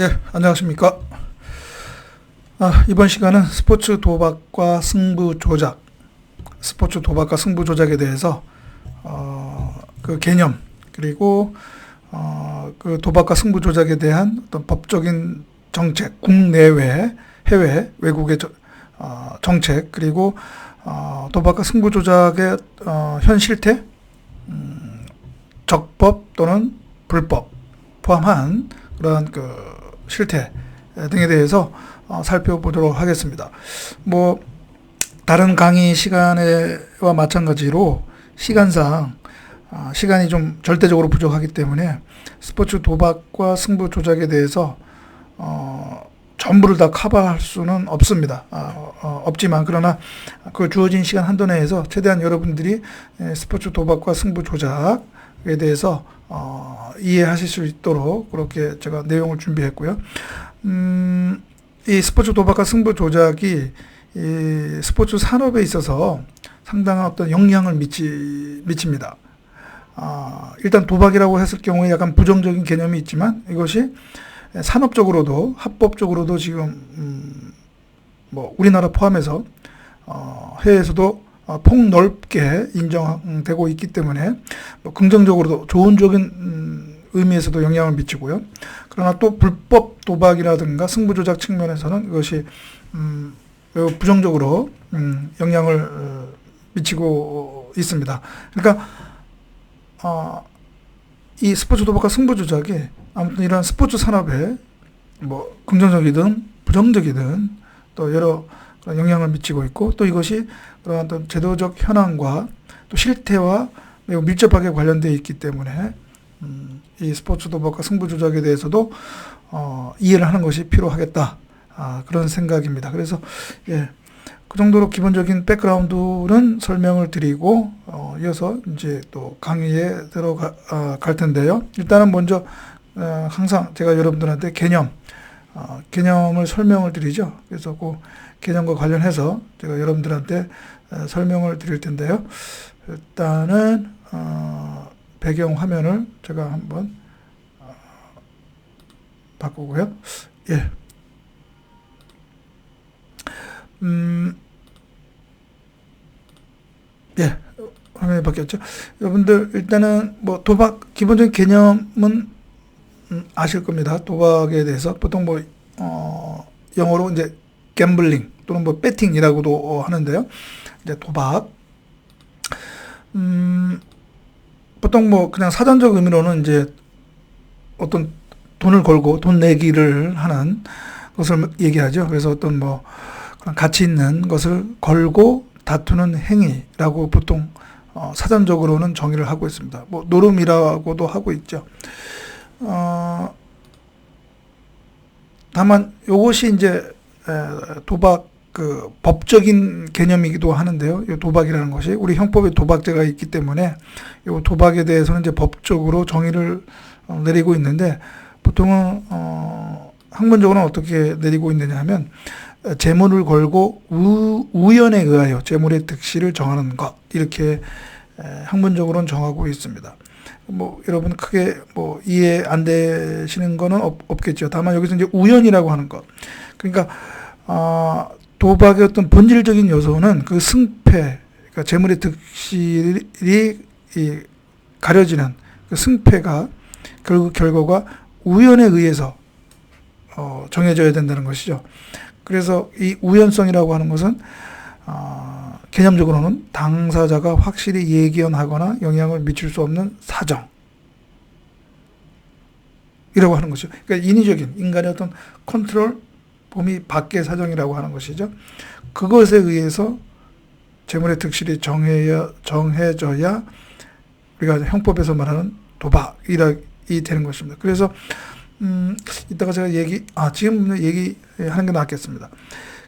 예, 안녕하십니까. 이번 시간은 스포츠 도박과 승부 조작, 스포츠 도박과 승부 조작에 대해서 그 개념, 그리고 그 도박과 승부 조작에 대한 어떤 법적인 정책, 국내외, 해외, 외국의 정책, 그리고 도박과 승부 조작의 현 실태, 적법 또는 불법 포함한 그러한 그 실태 등에 대해서 살펴보도록 하겠습니다. 뭐 다른 강의 시간과 마찬가지로 시간상 시간이 좀 절대적으로 부족하기 때문에 스포츠 도박과 승부 조작에 대해서 전부를 다 커버할 수는 없습니다. 없지만 그러나 그 주어진 시간 한도 내에서 최대한 여러분들이 스포츠 도박과 승부 조작에 대해서 이해하실 수 있도록 그렇게 제가 내용을 준비했고요. 이 스포츠 도박과 승부 조작이 이 스포츠 산업에 있어서 상당한 어떤 영향을 미칩니다. 일단 도박이라고 했을 경우에 약간 부정적인 개념이 있지만 이것이 산업적으로도 합법적으로도 지금 뭐 우리나라 포함해서 해외에서도 폭넓게 인정되고 있기 때문에 뭐 긍정적으로도 좋은 의미에서도 영향을 미치고요. 그러나 또 불법 도박이라든가 승부 조작 측면에서는 이것이 매우 부정적으로 영향을 미치고 있습니다. 그러니까 이 스포츠 도박과 승부 조작이 아무튼 이런 스포츠 산업에 뭐 긍정적이든 부정적이든 또 여러 영향을 미치고 있고, 또 이것이 그런 어떤 제도적 현황과 또 실태와 매우 밀접하게 관련되어 있기 때문에 이 스포츠 도박과 승부 조작에 대해서도 이해를 하는 것이 필요하겠다, 그런 생각입니다. 그래서 그 정도로 기본적인 백그라운드는 설명을 드리고 이어서 이제 또 강의에 들어갈 텐데요. 일단은 먼저 항상 제가 여러분들한테 개념을 설명을 드리죠. 그래서 그 개념과 관련해서 제가 여러분들한테 설명을 드릴 텐데요. 일단은 배경 화면을 제가 한번 바꾸고요. 화면이 바뀌었죠. 여러분들 일단은 뭐 도박 기본적인 개념은 아실 겁니다. 도박에 대해서 보통 뭐 영어로 이제 갬블링 또는 뭐 배팅이라고도 하는데요. 이제 도박 보통 뭐 그냥 사전적 의미로는 이제 어떤 돈을 걸고 돈 내기를 하는 것을 얘기하죠. 그래서 어떤 뭐 그런 가치 있는 것을 걸고 다투는 행위라고 보통 사전적으로는 정의를 하고 있습니다. 뭐 노름이라고도 하고 있죠. 다만 이것이 이제 도박 그 법적인 개념이기도 하는데요. 이 도박이라는 것이 우리 형법에 도박죄가 있기 때문에 이 도박에 대해서는 이제 법적으로 정의를 내리고 있는데, 보통은 학문적으로는 어떻게 내리고 있느냐 하면 재물을 걸고 우연에 의하여 재물의 득실을 정하는 것, 이렇게 학문적으로는 정하고 있습니다. 뭐 여러분 크게 뭐 이해 안 되시는 거는 없겠죠. 다만 여기서 이제 우연이라고 하는 것, 그러니까 도박의 어떤 본질적인 요소는 그 승패, 그러니까 재물의 득실이 가려지는 그 승패가 결국 결과가 우연에 의해서 정해져야 된다는 것이죠. 그래서 이 우연성이라고 하는 것은 개념적으로는 당사자가 확실히 예견하거나 영향을 미칠 수 없는 사정이라고 하는 것이죠. 그러니까 인위적인 인간의 어떤 컨트롤 범위 밖의 사정이라고 하는 것이죠. 그것에 의해서 재물의 득실이 정해져야 우리가 형법에서 말하는 도박이 되는 것입니다. 그래서 이따가 제가 지금 얘기하는 게 낫겠습니다.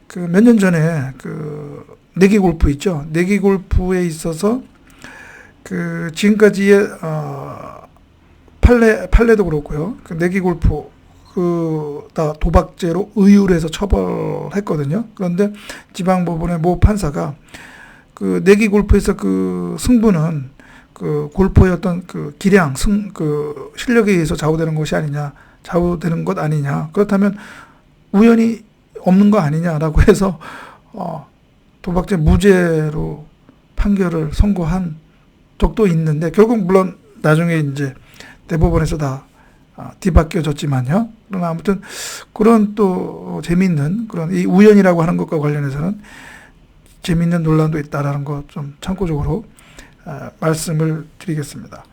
그 몇 년 전에 그 내기 골프 있죠. 내기 골프에 있어서 그 지금까지의 판례도 그렇고요. 그 내기 골프 다 도박죄로 의율 해서 처벌했거든요. 그런데 지방법원의 모 판사가 그 내기 골프에서 그 승부는 그 골퍼의 어떤 그 기량, 그 실력에 의해서 좌우되는 것이 아니냐, 좌우되는 것 아니냐. 그렇다면 우연이 없는 거 아니냐라고 해서 도박죄 무죄로 판결을 선고한 적도 있는데, 결국 물론 나중에 이제 대법원에서 다 뒤바뀌어졌지만요. 그러나 아무튼 그런 또 재미있는 그런 이 우연이라고 하는 것과 관련해서는 재미있는 논란도 있다라는 거 좀 참고적으로 말씀을 드리겠습니다.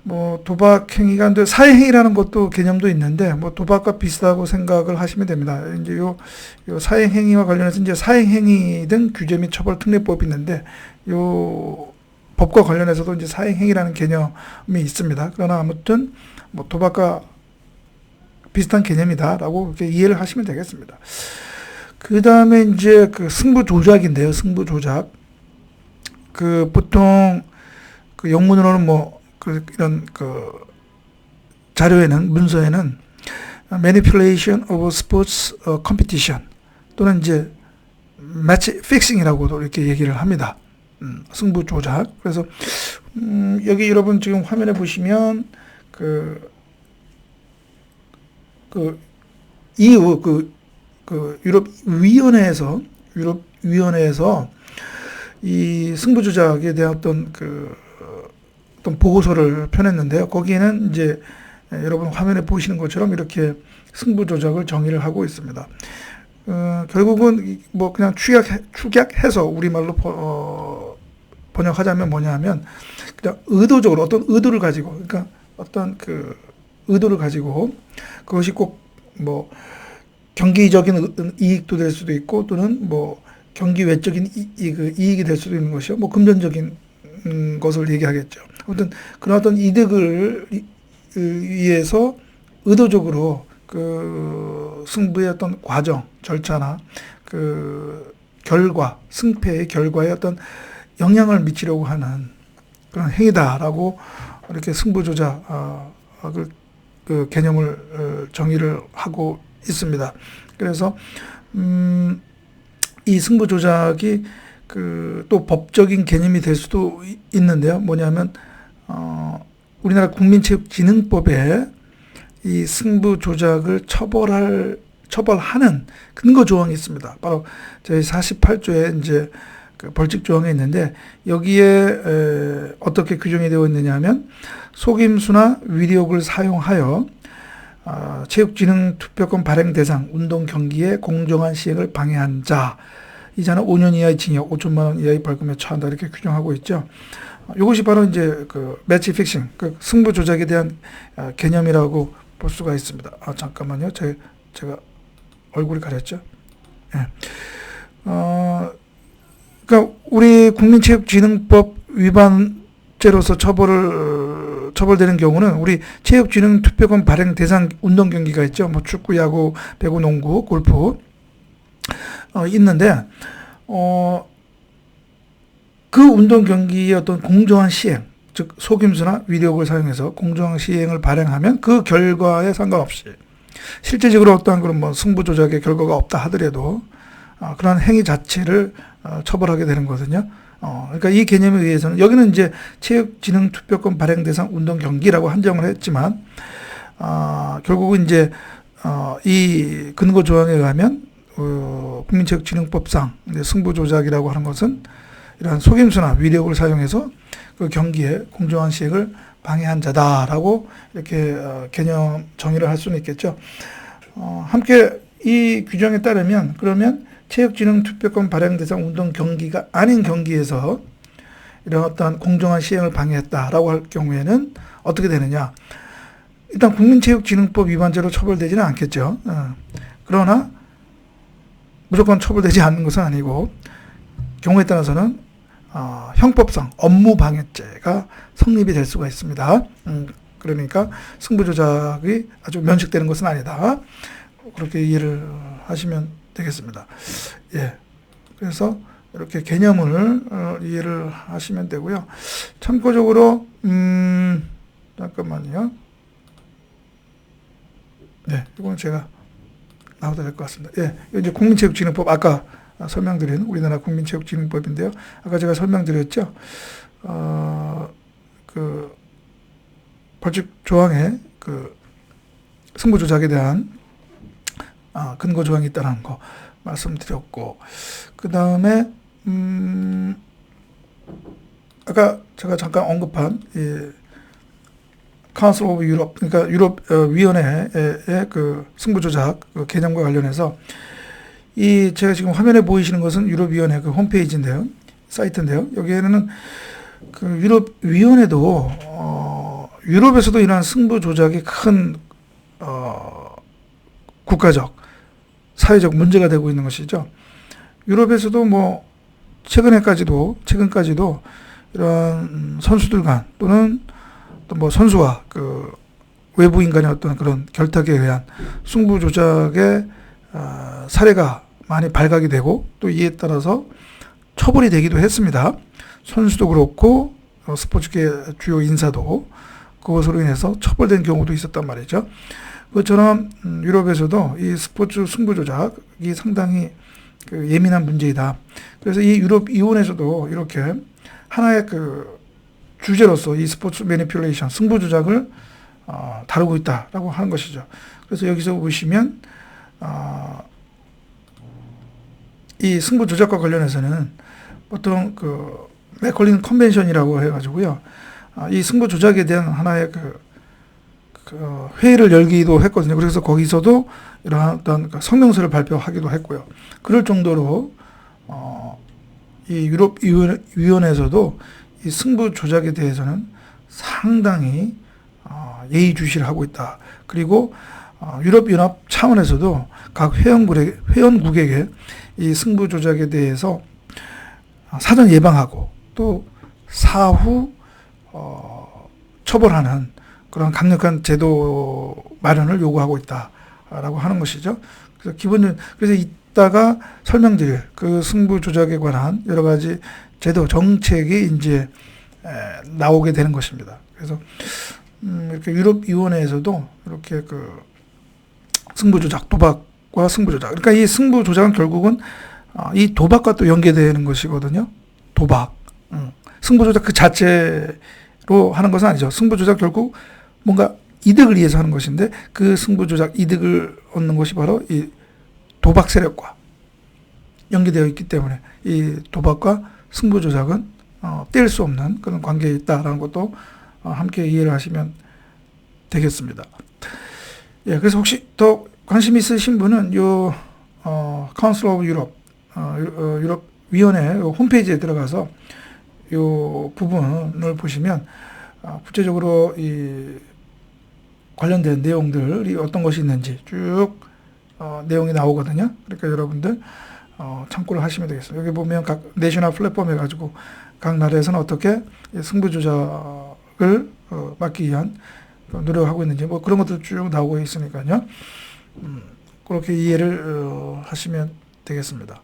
뭐 도박 행위가 사회 행위라는 것도 개념도 있는데, 뭐 도박과 비슷하고 생각을 하시면 됩니다. 이제 요 사회 행위와 관련해서 이제 사회 행위 등 규제 및 처벌 특례법이 있는데, 요 법과 관련해서도 이제 사회 행위라는 개념이 있습니다. 그러나 아무튼 뭐 도박과 비슷한 개념이다라고 이렇게 이해를 하시면 되겠습니다. 그 다음에 이제 그 승부 조작인데요. 승부 조작. 그 보통 그 영문으로는 뭐 이런 자료에는, 문서에는 manipulation of sports competition 또는 이제 match fixing이라고도 이렇게 얘기를 합니다. 승부 조작. 그래서 여기 여러분 지금 화면에 보시면 EU 유럽 위원회에서 이 승부 조작에 대한 어떤 보고서를 펴냈는데요. 거기에는 이제 여러분 화면에 보시는 것처럼 이렇게 승부 조작을 정의를 하고 있습니다. 결국은 뭐 그냥 축약해서 우리말로 번역하자면 뭐냐면, 그냥 의도적으로 어떤 의도를 가지고, 그러니까 어떤 의도를 가지고, 그것이 꼭 뭐 경기적인 이익도 될 수도 있고, 또는 뭐 경기 외적인 이익이 될 수도 있는 것이요. 뭐 금전적인 것을 얘기하겠죠. 아무튼 그런 어떤 이득을 위해서 의도적으로 승부의 어떤 과정, 절차나 결과, 승패의 결과에 어떤 영향을 미치려고 하는 그런 행위다라고 이렇게 승부 조작을 개념을 정의를 하고 있습니다. 그래서 이 승부 조작이 또 법적인 개념이 될 수도 있는데요. 뭐냐면 우리나라 국민체육진흥법에 이 승부 조작을 처벌하는 근거 조항이 있습니다. 바로 저희 48조에 이제 벌칙 조항이 있는데, 여기에 어떻게 규정이 되어 있느냐면, 속임수나 위력을 사용하여 체육진흥 투표권 발행 대상 운동 경기의 공정한 시행을 방해한 자, 이 자는 5년 이하의 징역, 5천만 원 이하의 벌금에 처한다, 이렇게 규정하고 있죠. 이것이 바로 이제 매치 픽싱, 승부 조작에 대한 개념이라고 볼 수가 있습니다. 잠깐만요. 제가 얼굴이 가렸죠. 네. 그러니까 우리 국민체육진흥법 위반죄로서 처벌되는 경우는 우리 체육진흥 투표권 발행 대상 운동 경기가 있죠. 뭐 축구, 야구, 배구, 농구, 골프 있는데, 그 운동 경기의 어떤 공정한 시행, 즉 속임수나 위력을 사용해서 공정한 시행을 발행하면 그 결과에 상관없이, 실제적으로 어떠한 그런 뭐 승부 조작의 결과가 없다 하더라도 그런 행위 자체를 처벌하게 되는 거거든요. 그러니까 이 개념에 의해서는, 여기는 이제 체육진흥 투표권 발행 대상 운동 경기라고 한정을 했지만, 결국은 이제 이 근거 조항에 의하면 국민체육진흥법상 승부 조작이라고 하는 것은 이러한 속임수나 위력을 사용해서 그 경기의 공정한 시행을 방해한 자다라고 이렇게 개념 정의를 할 수는 있겠죠. 함께 이 규정에 따르면, 그러면 체육진흥 투표권 발행 대상 운동 경기가 아닌 경기에서 이런 어떤 공정한 시행을 방해했다라고 할 경우에는 어떻게 되느냐? 일단 국민체육진흥법 위반죄로 처벌되지는 않겠죠. 그러나 무조건 처벌되지 않는 것은 아니고, 경우에 따라서는 형법상 업무방해죄가 성립이 될 수가 있습니다. 그러니까 승부조작이 아주 면책되는 것은 아니다. 그렇게 이해를 하시면 되겠습니다. 예. 그래서 이렇게 개념을 이해를 하시면 되고요. 참고적으로 잠깐만요. 네, 이건 제가 나와도 될 것 같습니다. 예, 이제 국민체육진흥법, 아까 설명드린 우리나라 국민체육진흥법인데요. 아까 제가 설명드렸죠. 그 벌칙 조항에 승부 조작에 대한 근거 조항이 있다는 거 말씀드렸고, 그 다음에 아까 제가 잠깐 언급한 Council of Europe, 그러니까 유럽 위원회의 그 승부 조작 그 개념과 관련해서 제가 지금 화면에 보이시는 것은 유럽 위원회 그 홈페이지인데요, 사이트인데요. 여기에는 그 유럽 위원회도 유럽에서도 이러한 승부 조작이 큰 국가적 사회적 문제가 되고 있는 것이죠. 유럽에서도 뭐 최근까지도 이러한 선수들 간 또는 또 뭐 선수와 그 외부인 간의 어떤 그런 결탁에 의한 승부 조작의 사례가 많이 발각이 되고, 또 이에 따라서 처벌이 되기도 했습니다. 선수도 그렇고 스포츠계 주요 인사도 그것으로 인해서 처벌된 경우도 있었단 말이죠. 그것처럼 유럽에서도 이 스포츠 승부 조작이 상당히 그 예민한 문제이다. 그래서 이 유럽 위원회에서도 이렇게 하나의 그 주제로서 이 스포츠 매니플레이션 승부 조작을 다루고 있다라고 하는 것이죠. 그래서 여기서 보시면 이 승부 조작과 관련해서는 보통 그 맥컬린 컨벤션이라고 해가지고요, 이 승부 조작에 대한 하나의 그 회의를 열기도 했거든요. 그래서 거기서도 이러한 어떤 성명서를 발표하기도 했고요. 그럴 정도로 이 유럽 위원회에서도 이 승부 조작에 대해서는 상당히 예의주시를 하고 있다. 그리고 유럽연합 차원에서도 각 회원국에게 이 승부 조작에 대해서 사전 예방하고 또 사후 처벌하는 그런 강력한 제도 마련을 요구하고 있다라고 하는 것이죠. 그래서 그래서 이따가 설명드릴 그 승부 조작에 관한 여러 가지 제도 정책이 이제 나오게 되는 것입니다. 그래서 이렇게 유럽 위원회에서도 이렇게 그 승부 조작, 도박과 승부 조작. 그러니까 이 승부 조작은 결국은 이 도박과 또 연계되는 것이거든요. 도박. 승부 조작 그 자체로 하는 것은 아니죠. 승부 조작 결국 뭔가 이득을 위해서 하는 것인데, 그 승부 조작 이득을 얻는 것이 바로 이 도박 세력과 연계되어 있기 때문에 이 도박과 승부 조작은 뗄 수 없는 그런 관계에 있다라는 것도 함께 이해를 하시면 되겠습니다. 예, 그래서 혹시 더 관심 있으신 분은 Council of Europe, 유럽 위원회 홈페이지에 들어가서 이 부분을 보시면 구체적으로 이 관련된 내용들이 어떤 것이 있는지 쭉 내용이 나오거든요. 그러니까 여러분들 참고를 하시면 되겠습니다. 여기 보면 각 내셔널 플랫폼 해가지고 각 나라에서는 어떻게 승부 조작을 막기 위한 노력하고 있는지 뭐 그런 것들 쭉 나오고 있으니까요. 그렇게 이해를 하시면 되겠습니다.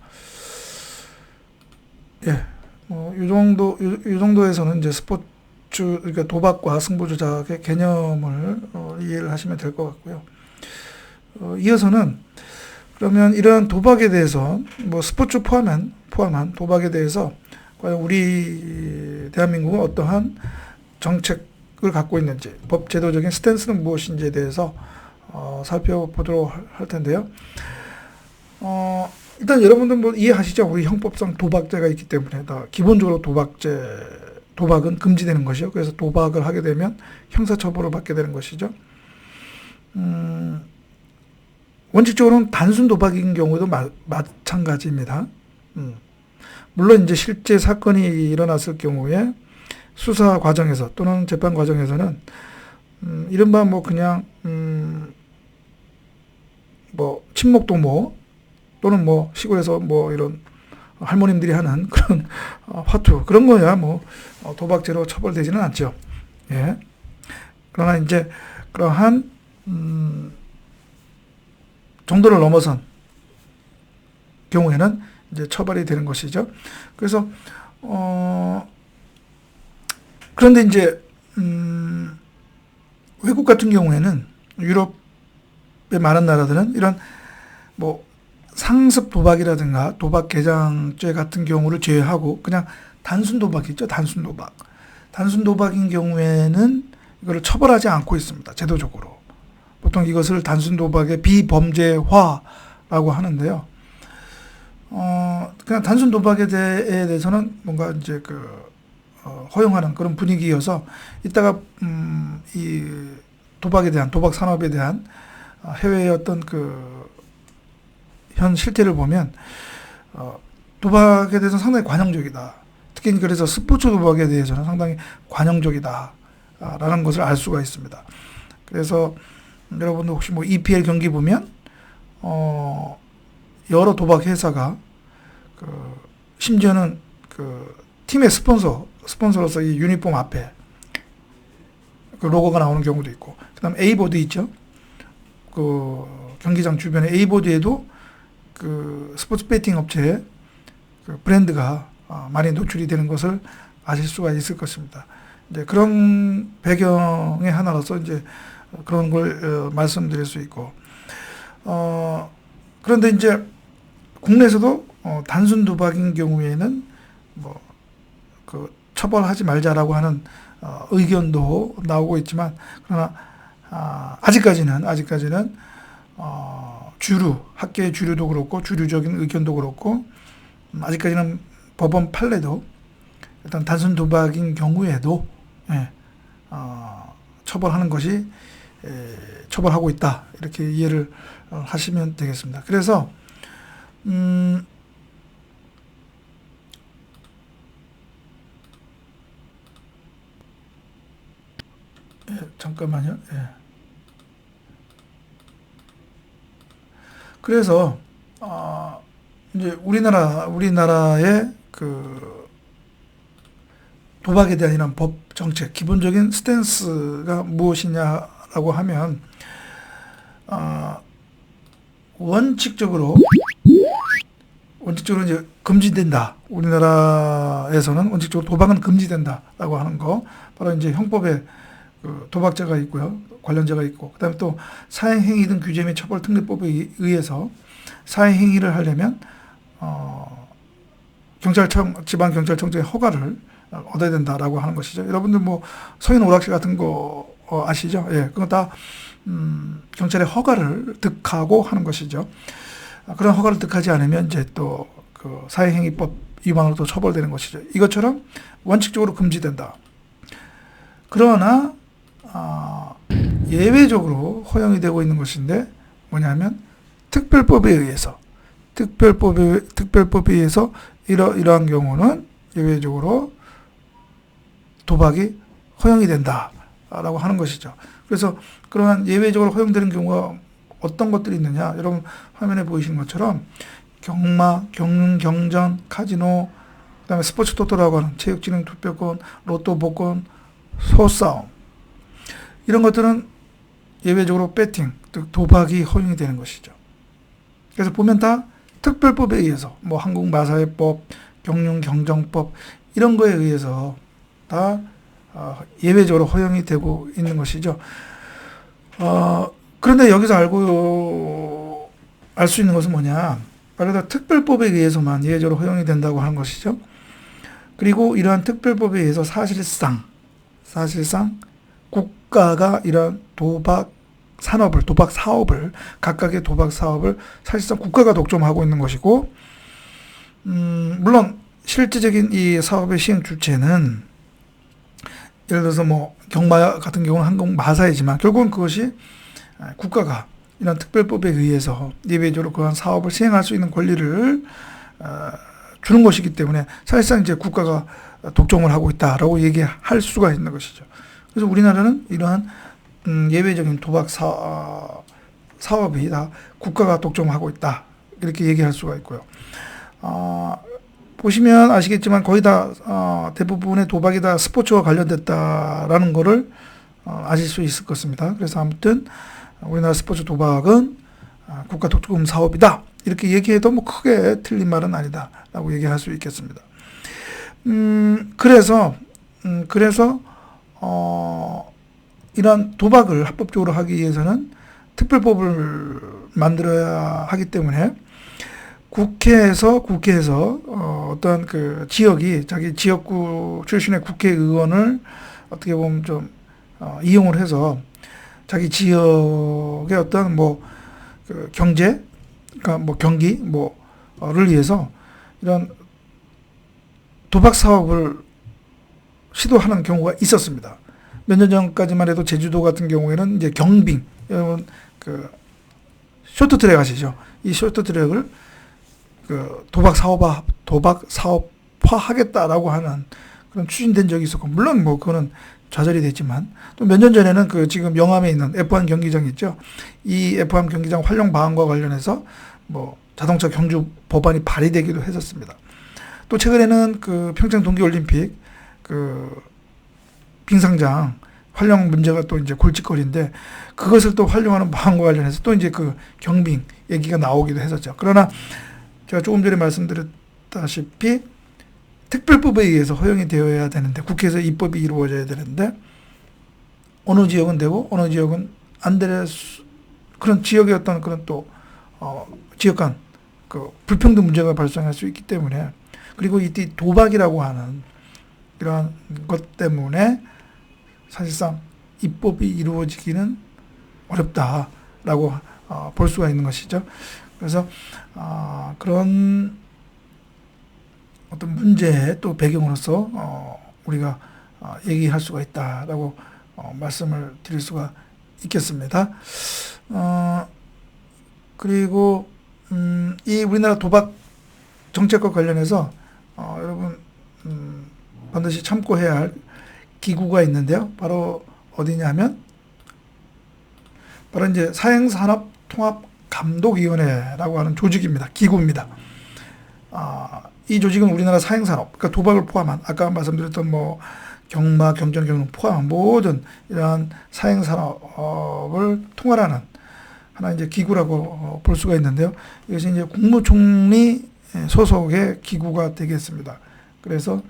예, 이 정도에서는 이제 그러니까 도박과 승부 조작의 개념을 이해를 하시면 될 것 같고요. 이어서는 그러면 이러한 도박에 대해서 뭐 스포츠 포함한 도박에 대해서 과연 우리 대한민국은 어떠한 정책을 갖고 있는지, 법 제도적인 스탠스는 무엇인지에 대해서 살펴보도록 할 텐데요. 일단 여러분들 뭐 이해하시죠? 우리 형법상 도박죄가 있기 때문에 기본적으로 도박은 금지되는 것이요. 그래서 도박을 하게 되면 형사처벌을 받게 되는 것이죠. 원칙적으로는 단순 도박인 경우도 마찬가지입니다. 물론 이제 실제 사건이 일어났을 경우에 수사 과정에서 또는 재판 과정에서는 이른바 뭐 그냥 뭐 친목도모 또는 뭐 시골에서 뭐 이런 할머님들이 하는 그런 화투 그런 거야 뭐 도박죄로 처벌되지는 않죠. 예. 그러나 이제 그러한 정도를 넘어선 경우에는 이제 처벌이 되는 것이죠. 그래서 그런데 이제 외국 같은 경우에는 유럽의 많은 나라들은 이런 뭐 상습 도박이라든가 도박 개장죄 같은 경우를 제외하고 그냥 단순 도박 있죠. 단순 도박. 단순 도박인 경우에는 이거를 처벌하지 않고 있습니다. 제도적으로. 보통 이것을 단순 도박의 비범죄화라고 하는데요. 그냥 단순 도박에 대해서는 뭔가 이제 허용하는 그런 분위기여서 이따가 이 도박에 대한 도박 산업에 대한 해외의 어떤 현 실태를 보면 도박에 대해서 상당히 관용적이다. 특히 그래서 스포츠 도박에 대해서는 상당히 관용적이다. 라는 것을 알 수가 있습니다. 그래서 여러분도 혹시 뭐 EPL 경기 보면 여러 도박 회사가 심지어는 팀의 스폰서로서 이 유니폼 앞에 로고가 나오는 경우도 있고, 그다음 A보드 있죠. 경기장 주변에 A보드에도 스포츠 베팅 업체의 브랜드가 많이 노출이 되는 것을 아실 수가 있을 것입니다. 이제 그런 배경의 하나로서 이제 그런 걸 말씀드릴 수 있고, 그런데 이제 국내에서도 단순 도박인 경우에는 처벌하지 말자라고 하는 의견도 나오고 있지만, 그러나 아직까지는 학계의 주류도 그렇고 주류적인 의견도 그렇고, 아직까지는 법원 판례도 일단 단순 도박인 경우에도 처벌하는 것이 처벌하고 있다, 이렇게 이해를 하시면 되겠습니다. 그래서 잠깐만요. 그래서 이제 우리나라의 도박에 대한 이런 법 정책, 기본적인 스탠스가 무엇이냐라고 하면, 원칙적으로 이제 금지된다. 우리나라에서는 원칙적으로 도박은 금지된다라고 하는 거, 바로 이제 형법에 도박죄가 있고요, 관련죄가 있고, 그다음에 또 사행행위 등 규제 및 처벌 특례법에 의해서 사행행위를 하려면 지방경찰청장의 허가를 얻어야 된다라고 하는 것이죠. 여러분들 뭐 성인 오락실 같은 거 아시죠? 그건 다 경찰의 허가를 득하고 하는 것이죠. 그런 허가를 득하지 않으면 이제 또 사회행위법 위반으로 또 처벌되는 것이죠. 이것처럼 원칙적으로 금지된다. 그러나 예외적으로 허용이 되고 있는 것인데 뭐냐면 특별법에 의해서 이러한 경우는 예외적으로 도박이 허용이 된다라고 하는 것이죠. 그래서 그러한 예외적으로 허용되는 경우가 어떤 것들이 있느냐? 여러분 화면에 보이시는 것처럼 경마, 경륜, 경전, 카지노, 그다음에 스포츠 토토라고 하는 체육진흥 투표권, 로또 복권, 소싸움, 이런 것들은 예외적으로 배팅, 즉 도박이 허용이 되는 것이죠. 그래서 보면 다 특별법에 의해서, 뭐 한국마사회법, 경륜경정법 이런 거에 의해서 다 예외적으로 허용이 되고 있는 것이죠. 그런데 여기서 알 수 있는 것은 뭐냐? 바로 특별법에 의해서만 예외적으로 허용이 된다고 하는 것이죠. 그리고 이러한 특별법에 의해서 사실상 국가가 이러한 도박 사업을 각각의 도박 사업을 사실상 국가가 독점하고 있는 것이고, 물론 실질적인 이 사업의 시행 주체는 예를 들어서 뭐 경마 같은 경우는 한국마사이지만 결국은 그것이 국가가 이런 특별법에 의해서 예외적으로 그런 사업을 시행할 수 있는 권리를 주는 것이기 때문에 사실상 이제 국가가 독점을 하고 있다라고 얘기할 수가 있는 것이죠. 그래서 우리나라는 이러한 예외적인 도박 사업이 다 국가가 독점하고 있다, 이렇게 얘기할 수가 있고요. 보시면 아시겠지만 거의 다 대부분의 도박이 다 스포츠와 관련됐다라는 거를 아실 수 있을 것입니다. 그래서 아무튼 우리나라 스포츠 도박은 국가 독점 사업이다, 이렇게 얘기해도 뭐 크게 틀린 말은 아니다라고 얘기할 수 있겠습니다. 그래서 이러한 도박을 합법적으로 하기 위해서는 특별법을 만들어야 하기 때문에 국회에서 어떤 지역이 자기 지역구 출신의 국회의원을 어떻게 보면 좀 이용을 해서 자기 지역의 어떤 그 경제, 그러니까 경기 를 위해서 이런 도박 사업을 시도하는 경우가 있었습니다. 몇 년 전까지만 해도 제주도 같은 경우에는 이제 경빙, 여러분 그 쇼트트랙 아시죠? 이 쇼트트랙을 그 도박 사업화 하겠다라고 하는 그런 추진된 적이 있었고, 물론 그거는 좌절이 됐지만, 또 몇 년 전에는 그 지금 영암에 있는 F1 경기장 있죠. 이 F1 경기장 활용 방안과 관련해서 자동차 경주 법안이 발의되기도 했었습니다. 또 최근에는 그 평창 동계올림픽 그 빙상장 활용 문제가 또 이제 골칫거리인데, 그것을 또 활용하는 방안과 관련해서 또 이제 그 경빙 얘기가 나오기도 했었죠. 그러나 제가 조금 전에 말씀드렸다시피 특별법에 의해서 허용이 되어야 되는데, 국회에서 입법이 이루어져야 되는데, 어느 지역은 되고 어느 지역은 안 될 그런 지역의 어떤 그런 또 지역 간 그 불평등 문제가 발생할 수 있기 때문에, 그리고 이 도박이라고 하는 이러한 것 때문에 사실상 입법이 이루어지기는 어렵다라고 볼 수가 있는 것이죠. 그래서 그런 어떤 문제의 또 배경으로서 우리가 얘기할 수가 있다라고 말씀을 드릴 수가 있겠습니다. 그리고 이 우리나라 도박 정책과 관련해서 여러분 반드시 참고해야 할 기구가 있는데요. 바로 어디냐면 바로 이제 사행산업통합감독위원회라고 하는 조직입니다. 기구입니다. 이 조직은 우리나라 사행산업, 그러니까 도박을 포함한, 아까 말씀드렸던 경마, 경전, 경영 포함한 모든 이러한 사행산업을 통할하는 하나 이제 기구라고 볼 수가 있는데요. 이것이 이제 국무총리 소속의 기구가 되겠습니다. 그래서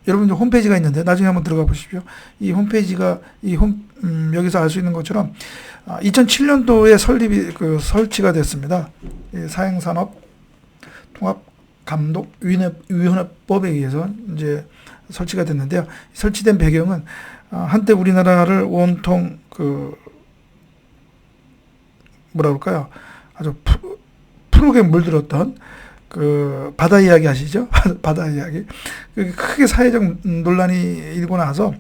여러분들 홈페이지가 있는데 나중에 한번 들어가 보십시오. 이 홈페이지가 여기서 알 수 있는 것처럼 2007년도에 설치가 됐습니다. 사행산업 통합감독위원회법에 의해서 이제 설치가 됐는데요. 설치된 배경은 한때 우리나라를 온통 아주 푸르게 물들었던 그 바다 이야기 아시죠? 바다 이야기. 크게 사회적 논란이 일고 나서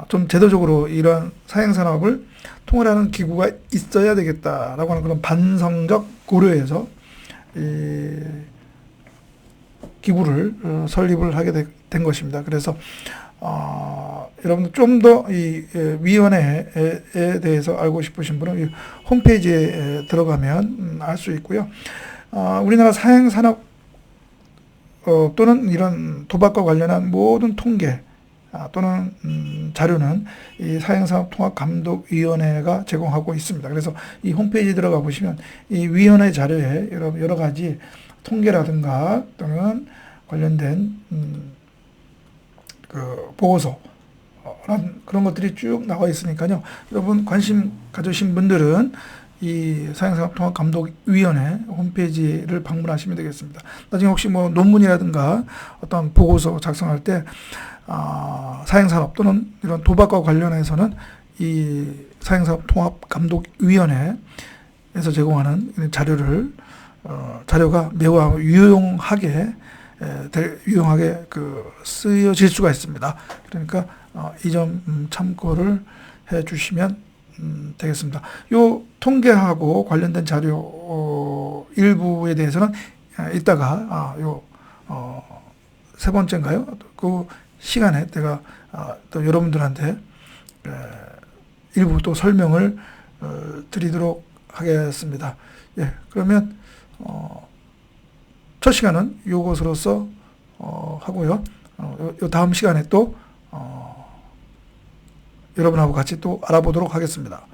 좀 제도적으로 이런 사행산업을 통일하는 기구가 있어야 되겠다라고 하는 그런 반성적 고려에서 이 기구를 설립을 하게 된 것입니다. 그래서 여러분들 좀 더 이 위원회에 대해서 알고 싶으신 분은 이 홈페이지에 들어가면 알 수 있고요. 우리나라 사행산업 또는 이런 도박과 관련한 모든 통계 또는 자료는 이 사행산업통합감독위원회가 제공하고 있습니다. 그래서 이 홈페이지에 들어가 보시면 이 위원회 자료에 여러 가지 통계라든가 또는 관련된 그 보고서 그런 것들이 쭉 나와 있으니까요. 여러분 관심 가지신 분들은 이 사행산업통합감독위원회 홈페이지를 방문하시면 되겠습니다. 나중에 혹시 논문이라든가 어떤 보고서 작성할 때 사행산업 또는 이런 도박과 관련해서는 이 사행산업통합감독위원회에서 제공하는 자료가 매우 유용하게 쓰여질 수가 있습니다. 그러니까 이 점 참고를 해 주시면 되겠습니다. 요 통계하고 관련된 자료 일부에 대해서는 이따가 세 번째인가요? 그 시간에 제가 또 여러분들한테 일부 또 설명을 드리도록 하겠습니다. 예, 그러면 첫 시간은 요것으로서 하고요. 요 다음 시간에 또 여러분하고 같이 또 알아보도록 하겠습니다.